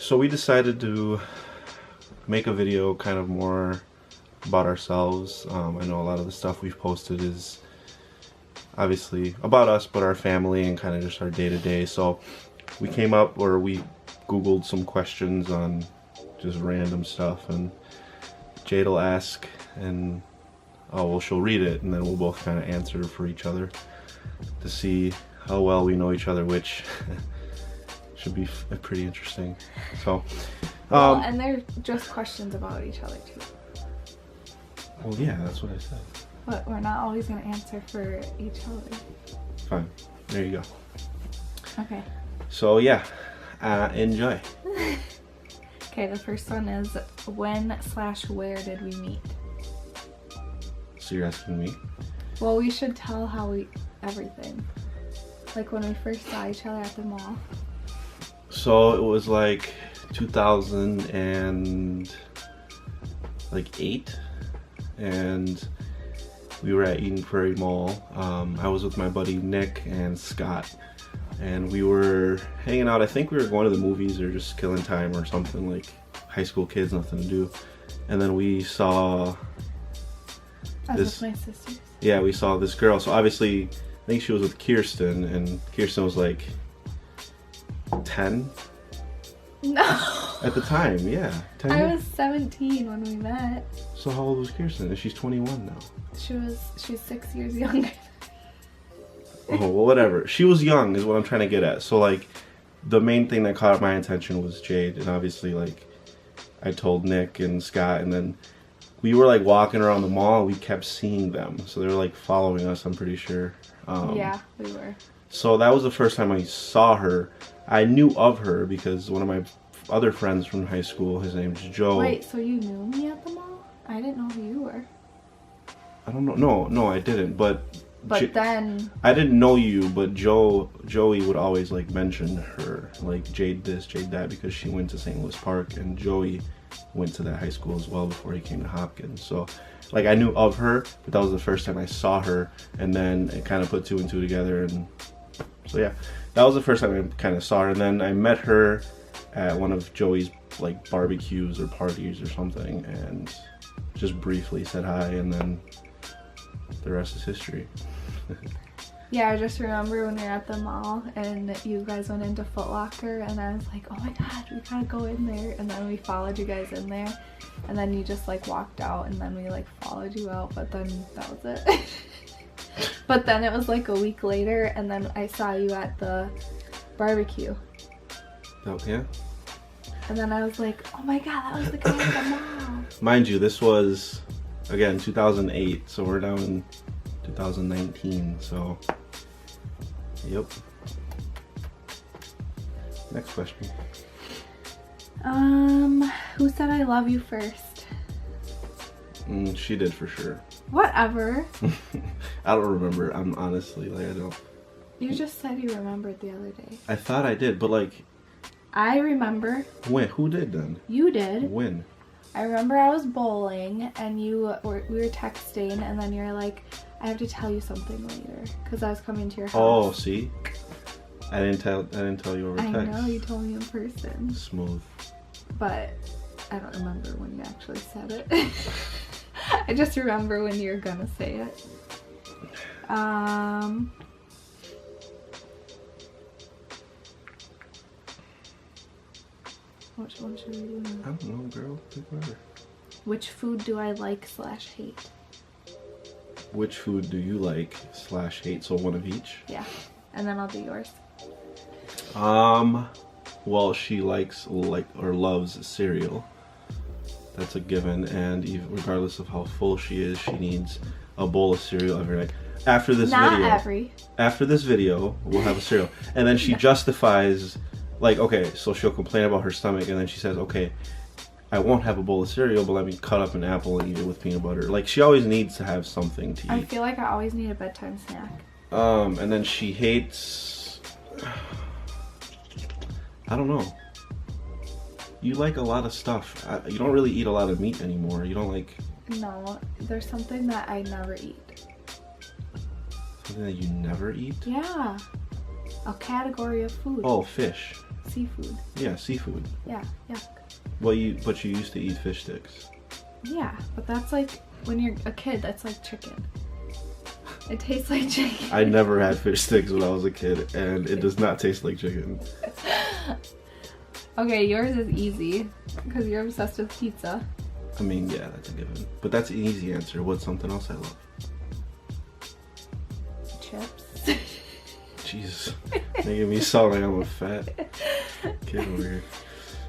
So we decided to make a video kind of more about ourselves. I know a lot of the stuff we've posted is obviously about us, but our family and kind of just our day-to-day. So we came up, or we Googled some questions on just random stuff, and Jade will ask, and she'll read it, and then we'll both kind of answer for each other to see how well we know each other, which should be pretty interesting. So, well, and they're just questions about each other too. Well, yeah, that's what I said. But we're not always going to answer for each other. Fine. There you go. Okay. So yeah, enjoy. Okay, the first one is when/where did we meet? So you're asking me? Well, we should tell everything. Like when we first saw each other at the mall. So it was like 2008, and we were at Eden Prairie Mall. I was with my buddy Nick and Scott, and we were hanging out. I think we were going to the movies or just killing time or something, like high school kids, nothing to do. And then we saw with my sisters. Yeah, we saw this girl. So obviously, I think she was with Kirsten, and Kirsten was like 10. No. At the time, yeah. 10 I was 17 when we met. So how old was Kirsten? And she's 21 now. She's 6 years younger. Oh, well, whatever. She was young is what I'm trying to get at. So like, the main thing that caught my attention was Jade, and obviously like, I told Nick and Scott, and then we were like walking around the mall, and we kept seeing them. So they were like following us, I'm pretty sure. Yeah, we were. So that was the first time I saw her. I knew of her because one of my other friends from high school, his name's Joe. Wait, so you knew me at the mall? I didn't know who you were. I don't know. No, I didn't. But then I didn't know you. But Joey would always like mention her, like Jade this, Jade that, because she went to St. Louis Park, and Joey went to that high school as well before he came to Hopkins. So like I knew of her, but that was the first time I saw her, and then it kind of put two and two together, and so yeah, that was the first time I kind of saw her. And then I met her at one of Joey's like barbecues or parties or something, and just briefly said hi, and then the rest is history. yeah, I just remember when we were at the mall and you guys went into Foot Locker, and I was like, oh my god, we gotta go in there. And then we followed you guys in there, and then you just like walked out, and then we like followed you out, but then that was it. But then it was like a week later, and then I saw you at the barbecue. Oh yeah. And then I was like, oh my god, that was the guy at the mall. Mind you, this was again 2008, so we're down in 2019. So yep. Next question. Who said I love you first? She did for sure. Whatever. I don't remember. I'm honestly like, I don't. You just said you remembered the other day. I thought I did, but like. I remember. When? Who did then? You did. When? I remember I was bowling, and we were texting, and then you're like, I have to tell you something later, because I was coming to your house. Oh, see? I didn't tell you over text. I know, you told me in person. Smooth. But I don't remember when you actually said it. I just remember when you're gonna say it. Which one should we do now? I don't know, girl. Pick whatever. Which food do I like/hate? Which food do you like /hate? So one of each? Yeah. And then I'll do yours. Well, she likes or loves cereal. That's a given, and even regardless of how full she is, she needs a bowl of cereal every night. After this After this video, we'll have a cereal. And then she justifies, like, okay, so she'll complain about her stomach, and then she says, okay, I won't have a bowl of cereal, but let me cut up an apple and eat it with peanut butter. Like, she always needs to have something to eat. I feel like I always need a bedtime snack. And then she hates, I don't know. You like a lot of stuff. You don't really eat a lot of meat anymore. You don't like... No, there's something that I never eat. Something that you never eat? Yeah. A category of food. Oh, fish. seafood. Yeah, seafood. Yeah, yeah. Well, but you used to eat fish sticks. Yeah, but that's like, when you're a kid, that's like chicken. It tastes like chicken. I never had fish sticks when I was a kid, and it does not taste like chicken. Okay, yours is easy, because you're obsessed with pizza. I mean, yeah, that's a given. But that's an easy answer. What's something else I love? Chips. Jesus. Making me sound like I'm a fat kid over here.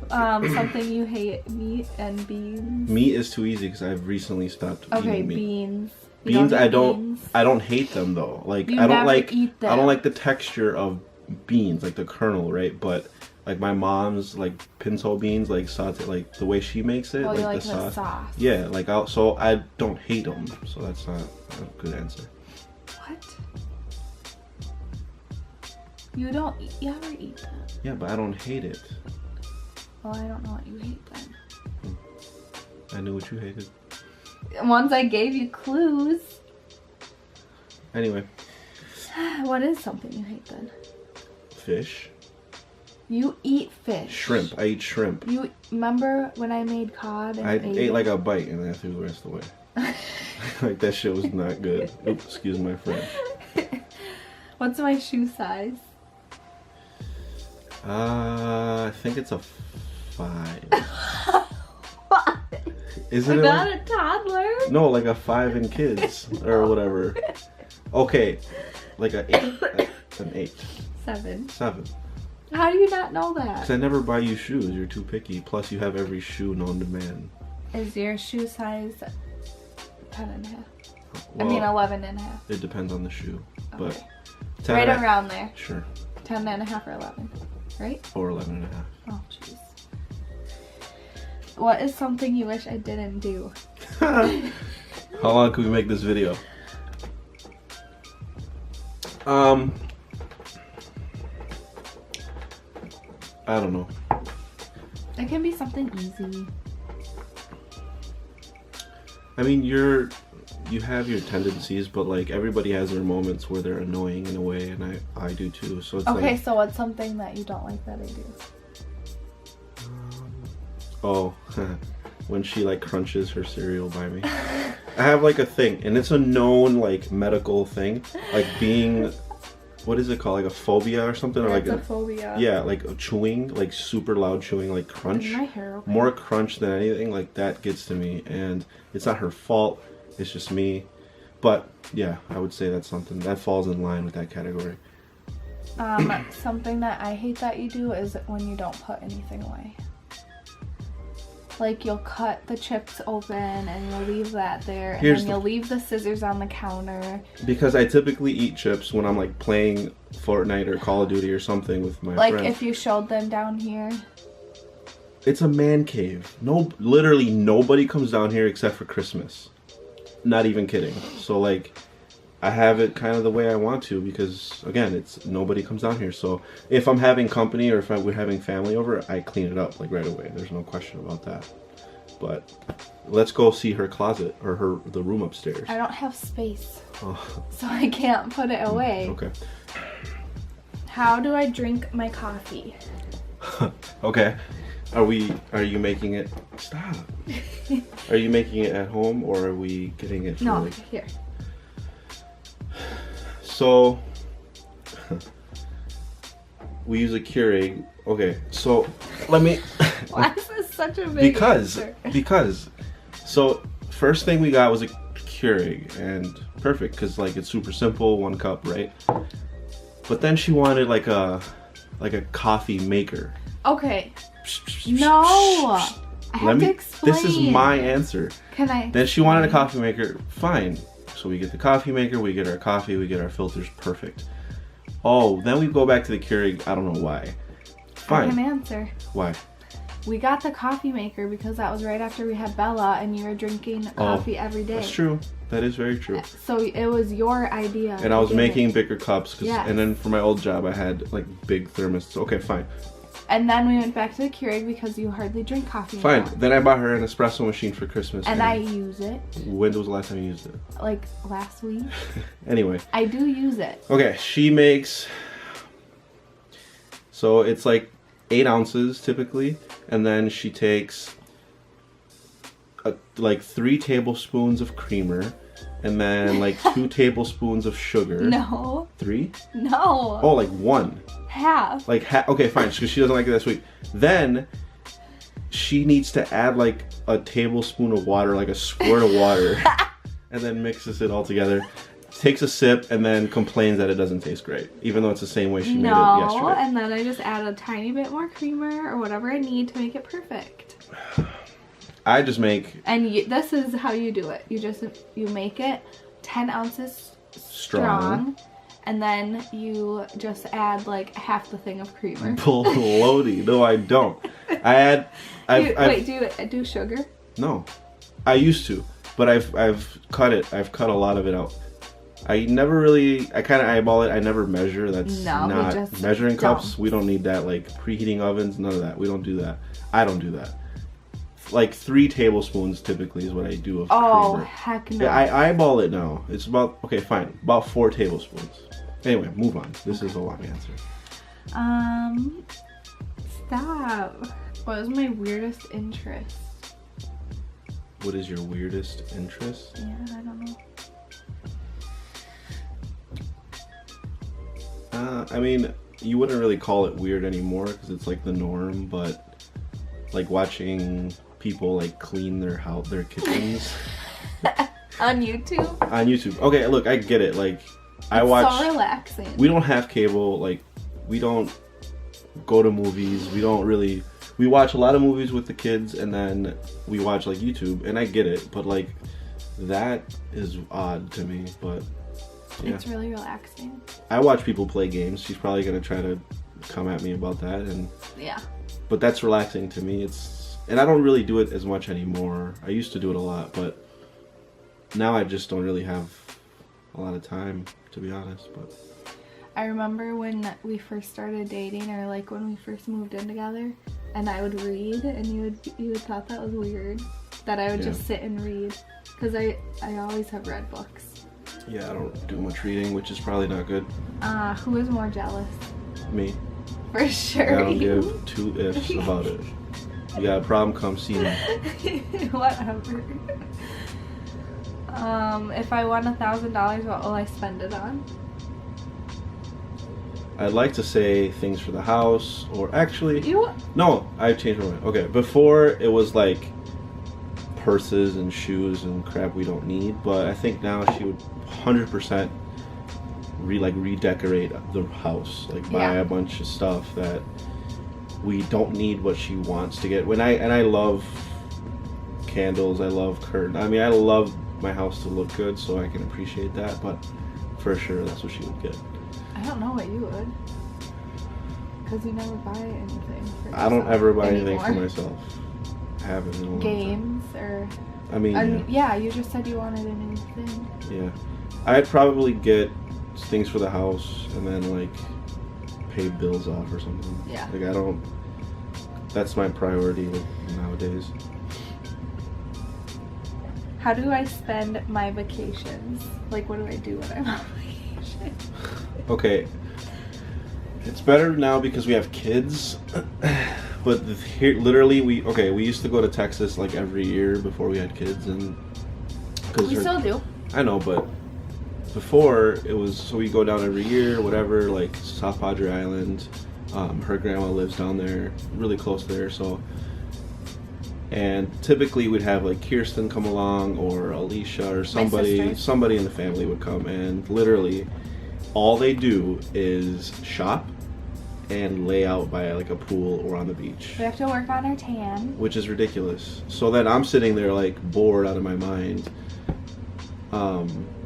Something you hate, meat and beans. Meat is too easy because I've recently stopped eating meat. Beans. Beans, eat I don't. beans? I don't hate them though. Like You I don't never like. eat them. I don't like the texture of beans, like the kernel, right? But like my mom's like pinto beans, like saute, like the way she makes it, Oh, like you like the the sauce. sauce. Yeah, like so I don't hate them. So that's not a good answer. What? You don't. You ever eat that? Yeah, but I don't hate it. Well, I don't know what you hate then. I knew what you hated. Once I gave you clues. Anyway, What is something you hate then? fish, You eat fish. shrimp. I eat shrimp. You remember when I made cod and I ate ate like a bite and then I threw the rest away. Like that shit was not good. Oops, excuse my friend. What's my shoe size? I think it's a 5. What? Isn't I'm it? not a toddler. No, like a 5 in kids or whatever. Okay, like an 8. 7. 7. How do you not know that? Because I never buy you shoes. You're too picky. Plus, you have every shoe known to man. Is your shoe size 10 and a half? Well, I mean 11 and a half. it depends on the shoe, but Okay. 10 Right and a- around there. Sure, 10 and a half or 11. Right? or 11 and a half. Oh, jeez. What is something you wish I didn't do? How long can we make this video? I don't know. It can be something easy. I mean, you have your tendencies, but like everybody has their moments where they're annoying in a way, and I do too. So it's Okay, like, so what's something that you don't like that I do? oh, when she like crunches her cereal by me. I have like a thing, and it's a known like medical thing, like being, what is it called, like a phobia or something, or like It's a phobia. yeah, like chewing, like super loud chewing, like crunch. Is my hair okay? More crunch than anything, like that gets to me, and it's not her fault. It's just me. But yeah, I would say that's something that falls in line with that category. Something that I hate that you do is when you don't put anything away. Like you'll cut the chips open and you'll leave that there, and then you'll leave the scissors on the counter. Because I typically eat chips when I'm like playing Fortnite or Call of Duty or something with my Like friends. if you showed them down here. It's a man cave. No, literally nobody comes down here except for Christmas. Not even kidding. So like, I have it kind of the way I want to because again, it's nobody comes down here. So if I'm having company or if we're having family over, I clean it up like right away. There's no question about that. But let's go see her closet or the room upstairs. I don't have space, Oh, so I can't put it away. okay. How do I drink my coffee? Okay. Are you making it? Stop. Are you making it at home or are we getting it from No, like? here. So we use a Keurig. Okay, so let me Why is this such a big answer? because so first thing we got was a Keurig and perfect because like it's super simple, 1 cup, right? But then she wanted like a coffee maker. Okay. No. I have to explain. This is my answer. Can I? Then she wanted a coffee maker. Fine. So we get the coffee maker, we get our coffee, we get our filters. Perfect. Oh, then we go back to the Keurig. I don't know why. I can Fine. answer. Why? We got the coffee maker because that was right after we had Bella and you were drinking coffee every day. That's true. That is very true. So it was your idea. And I was to do making it. bigger cups. Yes. And then for my old job, I had like big thermos. Okay, fine. And then we went back to the Keurig because you hardly drink coffee Fine. anymore. Then I bought her an espresso machine for Christmas. And I use it When was the last time you used it? like last week. Anyway. I do use it. Okay, she makes. So it's like 8 ounces typically, and then she takes like 3 tablespoons of creamer, and then like 2 tablespoons of sugar. No. 3? No. Oh, like 1. Half. Like okay, fine, because she doesn't like it that sweet. Then she needs to add like a tablespoon of water, like a squirt of water, and then mixes it all together. Takes a sip and then complains that it doesn't taste great, even though it's the same way she made it yesterday. And then I just add a tiny bit more creamer or whatever I need to make it perfect. I just make... And this is how you do it. You make it 10 ounces strong, and then you just add like half the thing of creamer. Bloaty. No, I don't. Wait, do you do sugar? No. I used to, but I've cut it. I've cut a lot of it out. I never really, I kind of eyeball it. I never measure. That's not measuring cups. We don't need that, like preheating ovens, none of that. We don't do that. I don't do that. Like 3 tablespoons typically is what I do of creamer. Oh, heck no. Yeah, I eyeball it now. It's about, okay, fine, about 4 tablespoons. Anyway, move on. This is a long answer. Stop. What is my weirdest interest? What is your weirdest interest? Yeah, I don't know. I mean, you wouldn't really call it weird anymore because it's like the norm, but like watching people like clean their house, their kitchens. On YouTube? On YouTube. Okay, look, I get it. Like, I watch. So relaxing. We don't have cable. Like, we don't go to movies. We don't really. We watch a lot of movies with the kids, and then we watch like YouTube, and I get it, but like, that is odd to me. But yeah. It's really relaxing. I watch people play games. She's probably gonna try to come at me about that, and yeah. But that's relaxing to me. And I don't really do it as much anymore. I used to do it a lot, but now I just don't really have a lot of time, to be honest. But I remember when we first started dating, or like when we first moved in together, and I would read, and you would thought that was weird, that I would just sit and read, because I always have read books. Yeah, I don't do much reading, which is probably not good. Who is more jealous? Me. For sure. I don't give 2 ifs about it. You got a problem, come see me. Whatever. If I won $1,000, what will I spend it on? I'd like to say things for the house, or actually... No, I changed my mind. Okay, before it was like purses and shoes and crap we don't need, but I think now she would 100% redecorate the house, like buy a bunch of stuff that we don't need, what she wants to get. I love candles, I love curtains. I mean, I love my house to look good, so I can appreciate that, but for sure that's what she would get. I don't know what you would, because you never buy anything for yourself. I don't ever buy anything for myself. I haven't in a long Games time. Or I mean, yeah, you just said you wanted a new thing. Yeah, I'd probably get things for the house and then like pay bills off or something. Yeah. Like, I don't. That's my priority nowadays. How do I spend my vacations? Like, what do I do when I'm on vacation? Okay, it's better now because we have kids. But here, literally, we used to go to Texas like every year before we had kids, and we still do. I know, but before it was, so we go down every year, whatever, like South Padre Island. Her grandma lives down there, really close there, so. And typically we'd have like Kirsten come along, or Alicia, or somebody in the family would come, and literally all they do is shop and lay out by like a pool or on the beach. We have to work on our tan. Which is ridiculous. So then I'm sitting there like bored out of my mind.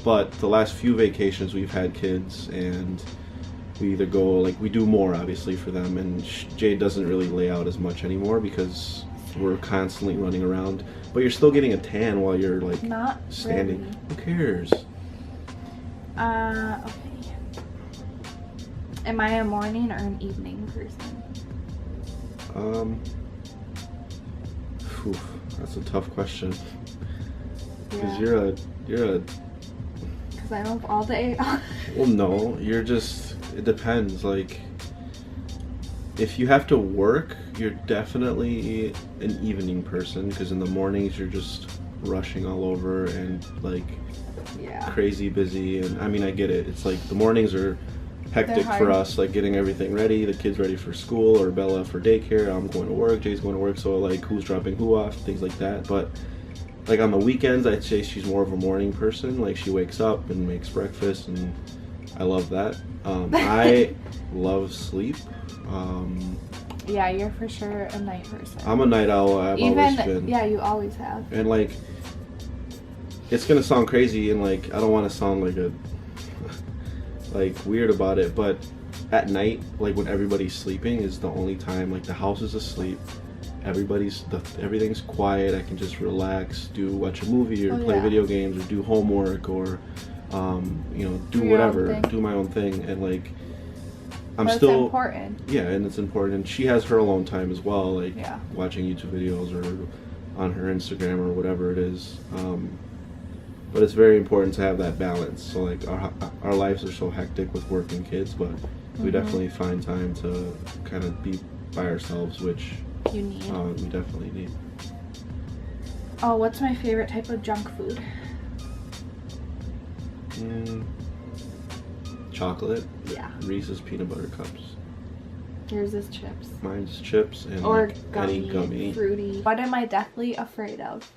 But the last few vacations we've had kids, and we either go, like, we do more obviously for them, and Jade doesn't really lay out as much anymore because we're constantly running around. But you're still getting a tan while you're like not standing. Really. Who cares? Okay. Am I a morning or an evening person? That's a tough question. Because Yeah. you're a. Because I'm up all day. Well, no, you're just. It depends. Like, if you have to work, you're definitely an evening person, because in the mornings you're just rushing all over and like Yeah. crazy busy. And I mean, I get it. It's like the mornings are hectic They're for hard. us, like getting everything ready, the kids ready for school, or Bella for daycare, I'm going to work, Jay's going to work, so like who's dropping who off, things like that. But like on the weekends, I'd say she's more of a morning person. Like she wakes up and makes breakfast, and I love that. I love sleep. Yeah, you're for sure a night person. I'm a night owl. I've always been. Yeah, you always have. And like, it's gonna sound crazy, and like I don't want to sound like a like weird about it, but at night, like when everybody's sleeping, is the only time like the house is asleep. Everything's quiet. I can just relax, watch a movie, or play video games, or do homework, or do whatever, do my own thing. And like I'm still important. Yeah, and it's important. And she has her alone time as well, like watching YouTube videos or on her Instagram or whatever it is. But it's very important to have that balance. So like our lives are so hectic with work and kids, but we definitely find time to kind of be by ourselves, which you need. We definitely need. Oh, what's my favorite type of junk food? Chocolate. Yeah. Reese's peanut butter cups. Yours is chips. Mine's chips and or like gummy, any gummy. Fruity. What am I deathly afraid of?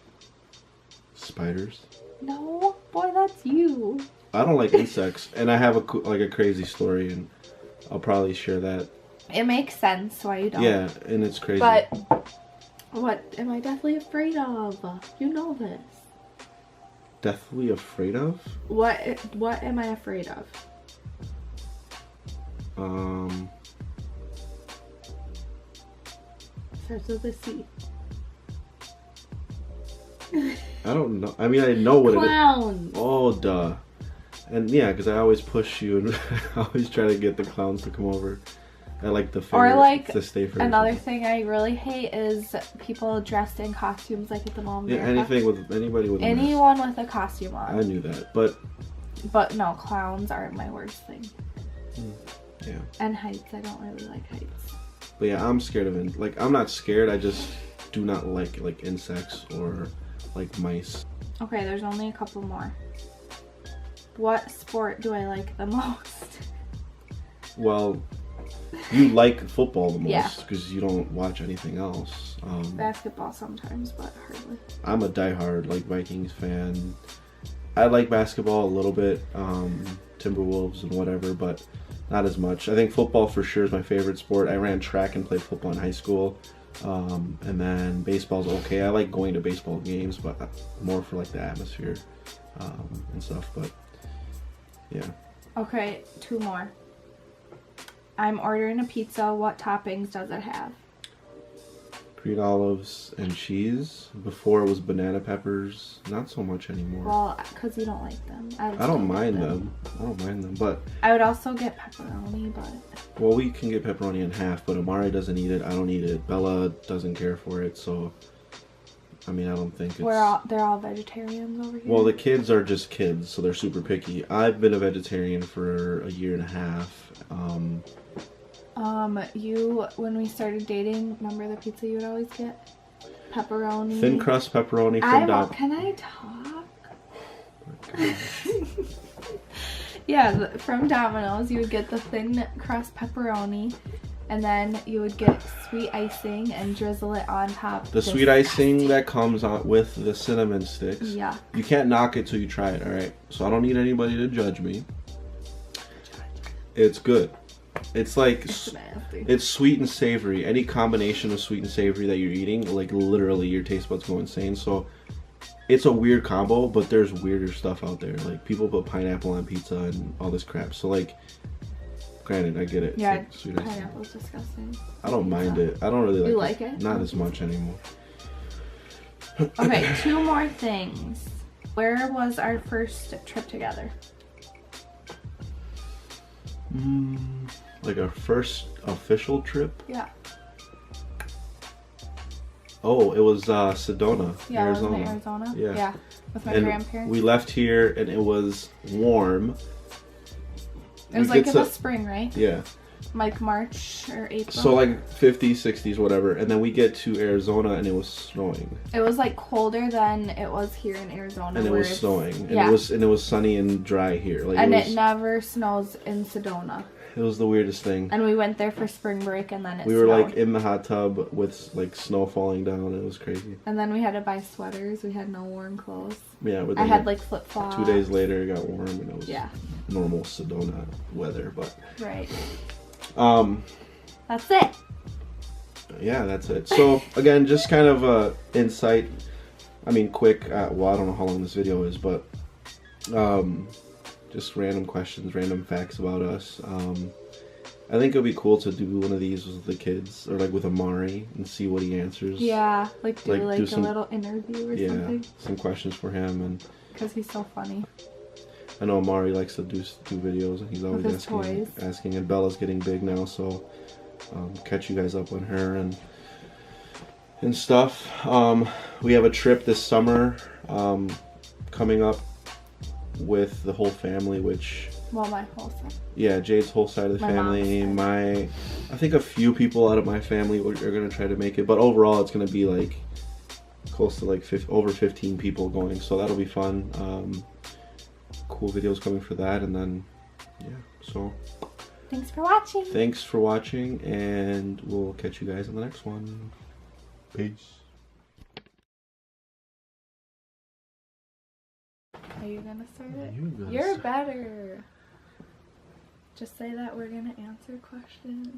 Spiders. No, boy, that's you. I don't like insects, and I have a crazy story, and I'll probably share that. It makes sense why you don't. Yeah, and it's crazy. But what am I deathly afraid of? You know this. Deathly afraid of? What am I afraid of? Starts with a C. I don't know. I mean, I know what Clowns. it is. Oh, duh. And yeah, because I always push you, and I always try to get the clowns to come over. I like the Or like to stay for another thing I really hate is people dressed in costumes like at the Mall of America. Anyone with a costume on. I knew that, but no, clowns are my worst thing. Yeah. And heights. I don't really like heights. But yeah, I'm scared of it. Like, I'm not scared. I just do not like insects or like mice. Okay, there's only a couple more. What sport do I like the most? Well, you like football the most because you don't watch anything else. Basketball sometimes, but hardly. I'm a diehard like Vikings fan. I like basketball a little bit, Timberwolves and whatever, but not as much. I think football for sure is my favorite sport. I ran track and played football in high school. And then baseball's okay. I like going to baseball games, but more for like the atmosphere and stuff. But yeah. Okay, 2 more. I'm ordering a pizza. What toppings does it have? Green olives and cheese. Before it was banana peppers. Not so much anymore. Well, because you don't like them. I don't mind them. I don't mind them, but I would also get pepperoni, but well, we can get pepperoni in half, but Amari doesn't eat it. I don't eat it. Bella doesn't care for it, so I mean, I don't think it's... They're all vegetarians over here. Well, the kids are just kids, so they're super picky. I've been a vegetarian for a year and a half. When we started dating, remember the pizza you would always get? Pepperoni. Thin crust pepperoni from Domino's. Can I talk? Yeah, from Domino's, you would get the thin crust pepperoni, and then you would get sweet icing and drizzle it on top. The sweet icing that comes on with the cinnamon sticks. Yeah. You can't knock it till you try it, alright? So I don't need anybody to judge me. It's good. It's like, it's sweet and savory. Any combination of sweet and savory that you're eating, like literally your taste buds go insane. So it's a weird combo, but there's weirder stuff out there. Like people put pineapple on pizza and all this crap. So like, granted, I get it. Yeah, like sweet pineapple's disgusting. I don't mind it. I don't really like it. You like it? Not as much anymore. Okay, 2 more things. Where was our first trip together? Like our first official trip? Yeah. Oh, it was Sedona, Yeah, Arizona. wasn't it Arizona? Yeah. Yeah, with my And grandparents. we left here and it was warm. It was like in the spring, right? Yeah. like March or April. So like 50s, 60s, whatever. And then we get to Arizona and it was snowing. It was like colder than it was here in Arizona. And it was snowing. And it was sunny and dry here. Like and it never snows in Sedona. It was the weirdest thing. And we went there for spring break and then it We were snowed. like in the hot tub with like snow falling down. It was crazy. And then we had to buy sweaters. We had no warm clothes. Yeah, but I had like flip-flops. 2 days later it got warm and it was Yeah. normal Sedona weather, but Right. that's it. Yeah, that's it. So again, just kind of insight. I mean, quick. Well, I don't know how long this video is, but just random questions, random facts about us. I think it'd be cool to do one of these with the kids or like with Amari and see what he answers. Yeah, like do do a some, little interview or something. Some questions for him, and because he's so funny. I know Amari likes to do videos, and he's always with his toys. asking. And Bella's getting big now, so catch you guys up on her and stuff. We have a trip this summer coming up with the whole family, which Well, my whole side. yeah, Jade's whole side of the My family. mom's I think a few people out of my family are gonna try to make it, but overall it's gonna be like close to like over 15 people going, so that'll be fun. Cool videos coming for that, and then yeah, so Thanks for watching. thanks for watching, and we'll catch you guys on the next one. Peace. Are you gonna start it? You're You're better. Just say that we're gonna answer questions.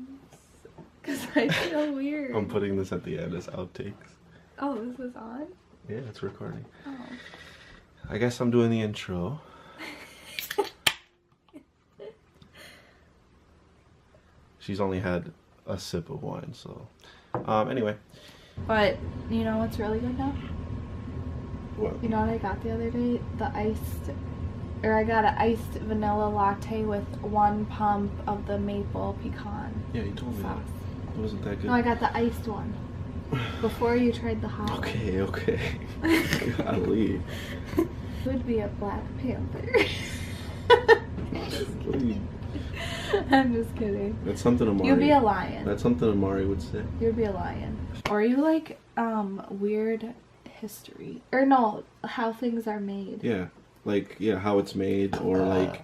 Cause I feel weird. I'm putting this at the end as outtakes. Oh, this is on? Yeah, it's recording. Oh. I guess I'm doing the intro. She's only had a sip of wine, so anyway. But you know what's really good now? What? You know what I got the other day? I got an iced vanilla latte with 1 pump of the maple pecan Yeah, you told me sauce. that. It wasn't that good. No, I got the iced one. Before you tried the hot one. Okay. Golly. Would be a Black Panther. I'm just kidding. That's something Amari. You'd be a lion. That's something Amari would say. You'd be a lion. Or you like weird history. Or no, how things are made. Yeah. Like, yeah, how it's made, or like